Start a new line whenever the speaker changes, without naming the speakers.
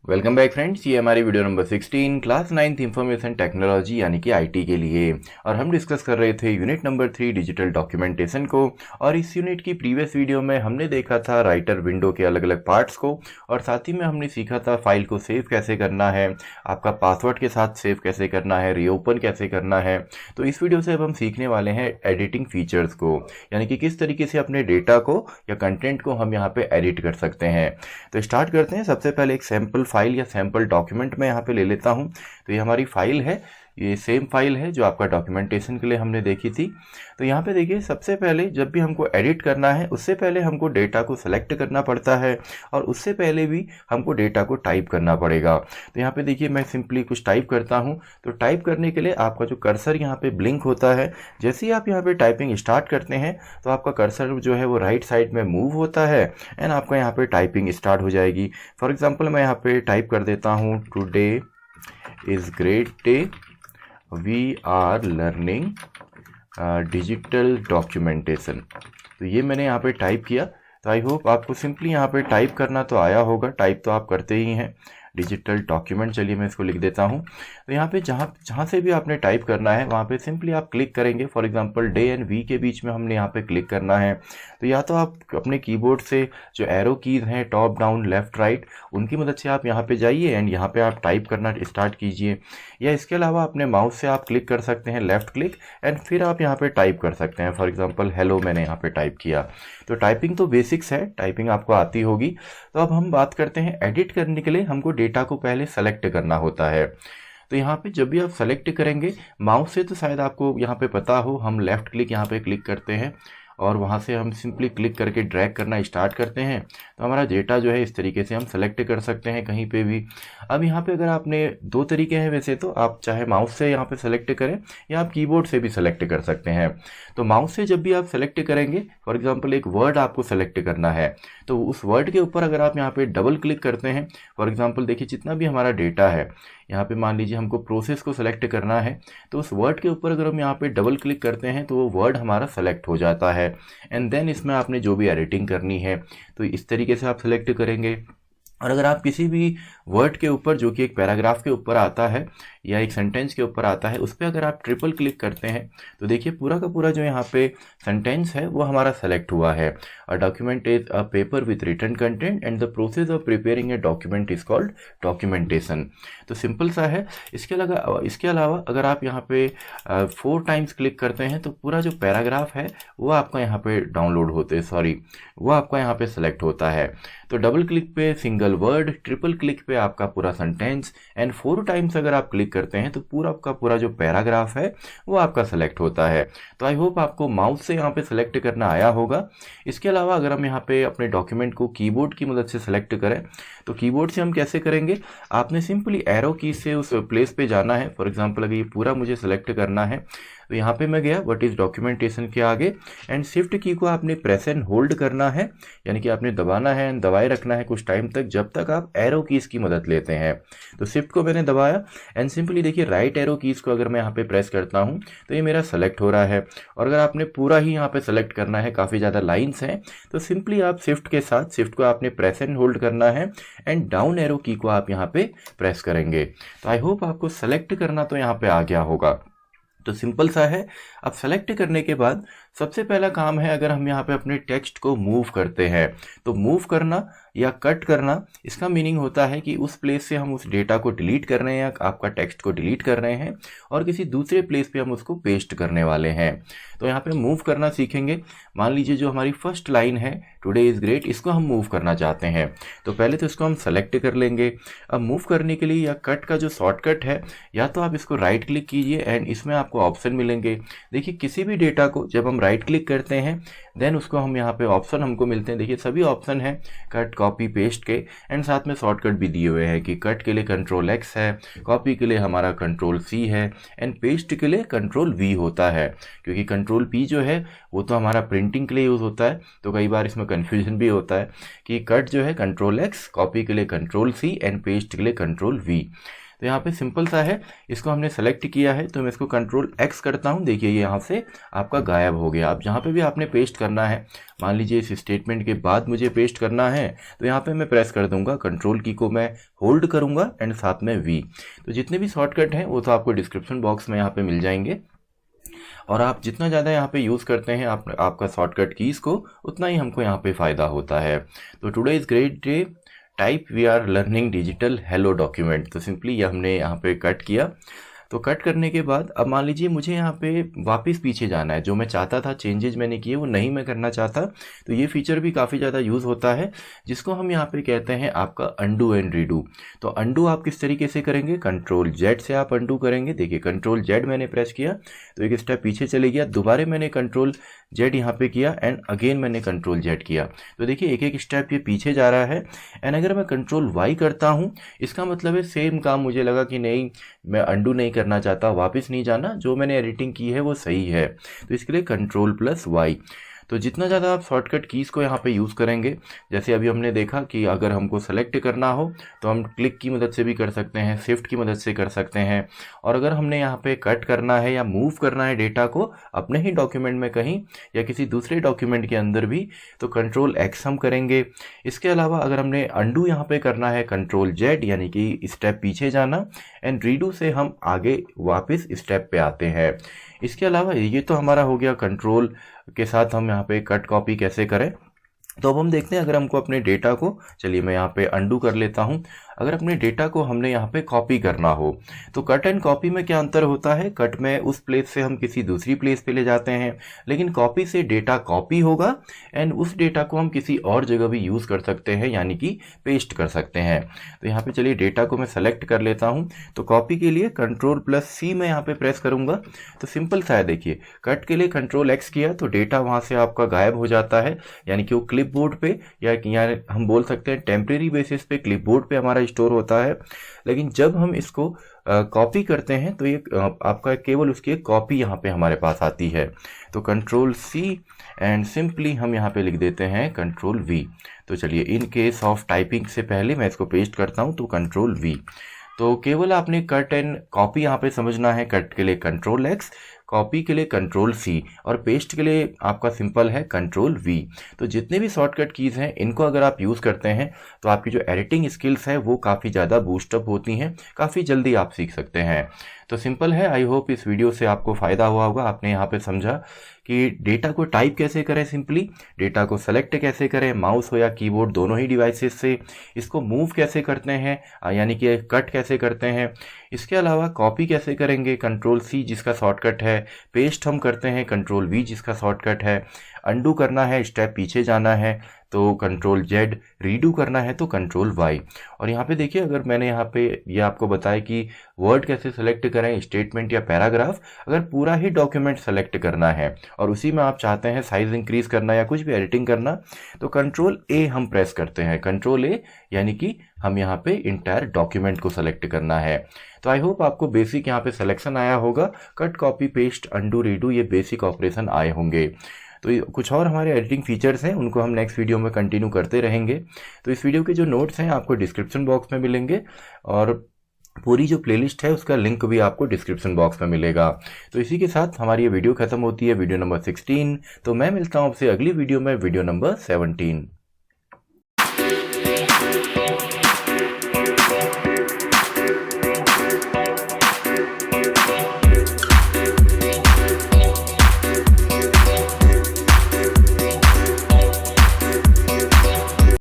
Welcome back friends, ये हमारी video number 16 class 9th information technology यानी कि आईटी के लिए। और हम डिस्कस कर रहे थे यूनिट नंबर 3 डिजिटल डॉक्यूमेंटेशन को। और इस यूनिट की प्रीवियस वीडियो में हमने देखा था राइटर विंडो के अलग अलग पार्ट्स को, और साथ ही में हमने सीखा था फाइल को सेव कैसे करना है, आपका पासवर्ड के साथ सेव कैसे करना है, रीओपन कैसे करना है। तो इस वीडियो से अब हम सीखने वाले हैं एडिटिंग फीचर्स को, यानी कि किस तरीके से अपने डेटा को या कंटेंट को हम यहाँ पे एडिट कर सकते हैं। तो स्टार्ट करते हैं। सबसे पहले एक सैम्पल फाइल या सैम्पल डॉक्यूमेंट मैं यहाँ पे ले लेता हूँ। तो ये हमारी फाइल है, ये सेम फाइल है जो आपका डॉक्यूमेंटेशन के लिए हमने देखी थी। तो यहाँ पे देखिए, सबसे पहले जब भी हमको एडिट करना है उससे पहले हमको डेटा को सेलेक्ट करना पड़ता है, और उससे पहले भी हमको डेटा को टाइप करना पड़ेगा। तो यहाँ पे देखिए, मैं सिंपली कुछ टाइप करता हूँ। तो टाइप करने के लिए आपका जो कर्सर यहाँ पे ब्लिंक होता है, जैसे ही आप यहाँ पे टाइपिंग स्टार्ट करते हैं तो आपका कर्सर जो है वो राइट साइड में मूव होता है एंड आपका यहाँ पे टाइपिंग स्टार्ट हो जाएगी। फॉर एग्जाम्पल मैं यहाँ पे टाइप कर देता हूँ, today is great day, we are learning digital documentation. तो ये मैंने यहाँ पे टाइप किया। तो आई होप आपको सिंपली यहाँ पे टाइप करना तो आया होगा, टाइप तो आप करते ही हैं। डिजिटल डॉक्यूमेंट, चलिए मैं इसको लिख देता हूँ। तो यहाँ पे जहाँ से भी आपने टाइप करना है वहाँ पे सिंपली आप क्लिक करेंगे। For example day and we के बीच में हमने यहाँ पे क्लिक करना है। तो या तो आप अपने कीबोर्ड से जो एरो कीज़ हैं, टॉप डाउन लेफ्ट राइट, उनकी मदद से आप यहाँ पे जाइए एंड यहाँ पे आप टाइप करना स्टार्ट कीजिए, या इसके अलावा अपने माउस से आप क्लिक कर सकते हैं, लेफ्ट क्लिक, एंड फिर आप यहाँ पे टाइप कर सकते हैं। फॉर एग्जांपल हेलो मैंने यहाँ पे टाइप किया। तो टाइपिंग तो बेसिक्स है, टाइपिंग आपको आती होगी। तो अब हम बात करते हैं एडिट करने के लिए हमको डेटा को पहले सेलेक्ट करना होता है। तो यहाँ पे जब भी आप सेलेक्ट करेंगे माउस से, तो शायद आपको यहाँ पे पता हो, हम लेफ़्ट क्लिक यहाँ पे क्लिक करते हैं और वहाँ से हम सिंपली क्लिक करके ड्रैग करना स्टार्ट करते हैं। तो हमारा डेटा जो है इस तरीके से हम सेलेक्ट कर सकते हैं कहीं पे भी। अब यहाँ पे अगर आपने दो तरीके हैं वैसे तो, आप चाहे माउस से यहाँ पे सेलेक्ट करें या आप कीबोर्ड से भी सेलेक्ट कर सकते हैं। तो माउस से जब भी आप सेलेक्ट करेंगे, फॉर एग्जाम्पल एक वर्ड आपको सेलेक्ट करना है, तो उस वर्ड के ऊपर अगर आप यहाँ पे डबल क्लिक करते हैं, फॉर एग्जाम्पल देखिए जितना भी हमारा डेटा है, यहाँ पे मान लीजिए हमको प्रोसेस को सेलेक्ट करना है, तो उस वर्ड के ऊपर अगर हम यहाँ पे डबल क्लिक करते हैं तो वो वर्ड हमारा सेलेक्ट हो जाता है। एंड देन इसमें आपने जो भी एडिटिंग करनी है तो इस तरीके से आप सेलेक्ट करेंगे। और अगर आप किसी भी वर्ड के ऊपर, जो कि एक पैराग्राफ के ऊपर आता है या एक सेंटेंस के ऊपर आता है, उस पर अगर आप ट्रिपल क्लिक करते हैं तो देखिए पूरा का पूरा जो यहाँ पे सेंटेंस है वो हमारा सेलेक्ट हुआ है। A document is a paper with written content and the process of preparing a document is called documentation. तो सिंपल सा है। इसके अलावा अगर आप यहाँ पे 4 टाइम्स क्लिक करते हैं तो पूरा जो पैराग्राफ है वो आपका यहाँ पे डाउनलोड होते, वो आपका यहाँ पे सेलेक्ट होता है। तो डबल क्लिक पे सिंगल वर्ड, ट्रिपल क्लिक पे आपका पूरा सेंटेंस, एंड 4 टाइम्स अगर आप क्लिक करते हैं तो पूरा आपका पूरा जो पैराग्राफ है वो आपका सेलेक्ट होता है। तो आई होप आपको माउस से यहाँ पे सेलेक्ट करना आया होगा। इसके अलावा अगर हम यहाँ पे अपने डॉक्यूमेंट को कीबोर्ड की मदद से सेलेक्ट करें तो कीबोर्ड से हम कैसे करेंगे, आपने सिंपली एरो की से उस प्लेस पे जाना है। फॉर एग्जांपल अगर ये पूरा मुझे सेलेक्ट करना है तो यहाँ पे मैं गया व्हाट इज़ डॉक्यूमेंटेशन के आगे, एंड शिफ्ट की को आपने प्रेस एंड होल्ड करना है, यानी कि आपने दबाना है एंड दबाए रखना है कुछ टाइम तक, जब तक आप एरो कीज़ की मदद लेते हैं। तो शिफ्ट को मैंने दबाया एंड सिंपली देखिए राइट एरो कीज़ को अगर मैं यहाँ पे प्रेस करता हूँ तो ये मेरा सेलेक्ट हो रहा है। और अगर आपने पूरा ही यहाँ पे सेलेक्ट करना है, काफ़ी ज़्यादा लाइन्स हैं, तो सिंपली आप शिफ्ट के साथ शिफ्ट को आपने प्रेस एंड होल्ड करना है एंड डाउन एरो की को आप यहाँ पे प्रेस करेंगे। तो आई होप आपको सेलेक्ट करना तो यहाँ पे आ गया होगा। तो सिंपल सा है। अब सेलेक्ट करने के बाद सबसे पहला काम है, अगर हम यहाँ पे अपने टेक्स्ट को मूव करते हैं तो मूव करना या कट करना, इसका मीनिंग होता है कि उस प्लेस से हम उस डेटा को डिलीट कर रहे हैं या आपका टेक्स्ट को डिलीट कर रहे हैं और किसी दूसरे प्लेस पे हम उसको पेस्ट करने वाले हैं। तो यहाँ पे मूव करना सीखेंगे। मान लीजिए जो हमारी फर्स्ट लाइन है टुडे इज़ ग्रेट, इसको हम मूव करना चाहते हैं तो पहले तो इसको हम सेलेक्ट कर लेंगे। अब मूव करने के लिए या कट का जो शॉर्टकट है, या तो आप इसको राइट क्लिक कीजिए एंड इसमें आपको ऑप्शन मिलेंगे। देखिए किसी भी डेटा को जब हम राइट क्लिक करते हैं देन उसको हम यहाँ पे ऑप्शन हमको मिलते हैं। देखिए सभी ऑप्शन हैं कट, कॉपी, पेस्ट के, एंड साथ में शॉर्टकट भी दिए हुए हैं कि कट के लिए कंट्रोल X है, कॉपी के लिए हमारा कंट्रोल C है एंड पेस्ट के लिए कंट्रोल V होता है। क्योंकि कंट्रोल P जो है वो तो हमारा प्रिंटिंग के लिए यूज़ होता है, तो कई बार इसमें कन्फ्यूजन भी होता है कि कट जो है कंट्रोल X, कॉपी के लिए कंट्रोल C एंड पेस्ट के लिए कंट्रोल V। तो यहाँ पे सिंपल सा है, इसको हमने सेलेक्ट किया है तो मैं इसको कंट्रोल एक्स करता हूँ। देखिए ये यहाँ से आपका गायब हो गया। अब जहाँ पे भी आपने पेस्ट करना है, मान लीजिए इस स्टेटमेंट के बाद मुझे पेस्ट करना है, तो यहाँ पे मैं प्रेस कर दूंगा, कंट्रोल की को मैं होल्ड करूंगा एंड साथ में वी। तो जितने भी शॉर्टकट हैं वो तो आपको डिस्क्रिप्शन बॉक्स में यहाँ पे मिल जाएंगे, और आप जितना ज़्यादा यहाँ पे यूज़ करते हैं आपका शॉर्टकट कीज़ को, उतना ही हमको यहाँ पे फ़ायदा होता है। तो today is great day, type we are learning digital hello document. तो सिंपली ये हमने यहाँ पे कट किया। तो कट करने के बाद अब मान लीजिए मुझे यहाँ पे वापस पीछे जाना है, जो मैं चाहता था चेंजेज मैंने किए वो नहीं मैं करना चाहता। तो ये फीचर भी काफ़ी ज़्यादा यूज़ होता है, जिसको हम यहाँ पे कहते हैं आपका अंडू एंड रीडू। तो अंडू आप किस तरीके से करेंगे, कंट्रोल जेड से आप अंडू करेंगे। देखिए कंट्रोल जेड मैंने प्रेस किया तो एक स्टेप पीछे चले गया, दोबारा मैंने कंट्रोल जेड यहाँ पे किया एंड अगेन मैंने कंट्रोल जेड किया। तो देखिए एक एक स्टेप ये पीछे जा रहा है। एंड अगर मैं कंट्रोल वाई करता हूँ, इसका मतलब है सेम काम मुझे लगा कि नहीं मैं अंडू नहीं करना चाहता, वापस नहीं जाना, जो मैंने एडिटिंग की है वो सही है। तो इसके लिए कंट्रोल प्लस वाई। तो जितना ज़्यादा आप शॉर्टकट कीज़ को यहाँ पे यूज़ करेंगे, जैसे अभी हमने देखा कि अगर हमको सेलेक्ट करना हो तो हम क्लिक की मदद से भी कर सकते हैं, शिफ्ट की मदद से कर सकते हैं। और अगर हमने यहाँ पे कट करना है या मूव करना है डेटा को अपने ही डॉक्यूमेंट में कहीं या किसी दूसरे डॉक्यूमेंट के अंदर भी, तो कंट्रोल एक्स हम करेंगे। इसके अलावा अगर हमने अंडू यहाँ पे करना है, कंट्रोल जेड यानी कि स्टेप पीछे जाना, एंड रीडू से हम आगे वापस स्टेप पे आते हैं। इसके अलावा ये तो हमारा हो गया कंट्रोल के साथ हम यहाँ पे कट कॉपी कैसे करें। तो अब हम देखते हैं अगर हमको अपने डेटा को, चलिए मैं यहाँ पे अंडू कर लेता हूँ, अगर अपने डेटा को हमने यहाँ पे कॉपी करना हो तो कट एंड कॉपी में क्या अंतर होता है। कट में उस प्लेस से हम किसी दूसरी प्लेस पे ले जाते हैं, लेकिन कॉपी से डेटा कॉपी होगा एंड उस डेटा को हम किसी और जगह भी यूज़ कर सकते हैं, यानी कि पेस्ट कर सकते हैं। तो यहाँ पे चलिए डेटा को मैं सेलेक्ट कर लेता हूँ। तो कॉपी के लिए कंट्रोल प्लस सी मैं यहाँ पे प्रेस करूँगा। तो सिंपल सा है, देखिए कट के लिए कंट्रोल एक्स किया तो डेटा वहाँ से आपका गायब हो जाता है, यानी कि वो क्लिपबोर्ड पे या हम बोल सकते हैं टेम्परेरी बेसिस पे क्लिपबोर्ड पे हमारा स्टोर होता है। लेकिन जब हम इसको कॉपी करते हैं तो ये आपका केवल उसकी एक कॉपी यहाँ पे हमारे पास आती है। तो कंट्रोल सी एंड सिंपली हम यहाँ पे लिख देते हैं कंट्रोल वी। तो चलिए इन केस ऑफ टाइपिंग से पहले मैं इसको पेस्ट करता हूँ, तो कंट्रोल वी। तो केवल आपने कट एंड कॉपी यहाँ पे समझना है। कट के लिए कंट्रोल एक्स, कॉपी के लिए कंट्रोल सी और पेस्ट के लिए आपका सिंपल है कंट्रोल वी। तो जितने भी शॉर्टकट कीज़ हैं इनको अगर आप यूज़ करते हैं तो आपकी जो एडिटिंग स्किल्स है वो काफ़ी ज़्यादा बूस्टअप होती हैं, काफ़ी जल्दी आप सीख सकते हैं। तो सिंपल है। आई होप इस वीडियो से आपको फ़ायदा हुआ होगा। आपने यहाँ पे समझा कि डेटा को टाइप कैसे करें, सिंपली डेटा को सेलेक्ट कैसे करें, माउस हो या कीबोर्ड दोनों ही डिवाइसेस से, इसको मूव कैसे करते हैं यानी कि कट कैसे करते हैं, इसके अलावा कॉपी कैसे करेंगे कंट्रोल सी जिसका शॉर्टकट है, पेस्ट हम करते हैं कंट्रोल वी जिसका शॉर्टकट है, अंडू करना है स्टेप पीछे जाना है तो कंट्रोल जेड, रीडू करना है तो कंट्रोल वाई। और यहाँ पे देखिए अगर मैंने यहाँ पे ये आपको बताया कि वर्ड कैसे सेलेक्ट करें, स्टेटमेंट या पैराग्राफ, अगर पूरा ही डॉक्यूमेंट सेलेक्ट करना है और उसी में आप चाहते हैं साइज इंक्रीज करना या कुछ भी एडिटिंग करना, तो कंट्रोल ए हम प्रेस करते हैं। कंट्रोल ए यानी कि हम यहाँ पे इंटायर डॉक्यूमेंट को सेलेक्ट करना है। तो आई होप आपको बेसिक यहाँ पे सिलेक्शन आया होगा। Cut copy paste undo redo ये बेसिक ऑपरेशन आए होंगे। तो कुछ और हमारे एडिटिंग फीचर्स हैं उनको हम नेक्स्ट वीडियो में कंटिन्यू करते रहेंगे। तो इस वीडियो के जो नोट्स हैं आपको डिस्क्रिप्शन बॉक्स में मिलेंगे और पूरी जो प्लेलिस्ट है उसका लिंक भी आपको डिस्क्रिप्शन बॉक्स में मिलेगा। तो इसी के साथ हमारी ये वीडियो खत्म होती है, वीडियो नंबर 16। तो मैं मिलता हूँ आपसे अगली वीडियो में, वीडियो नंबर 17।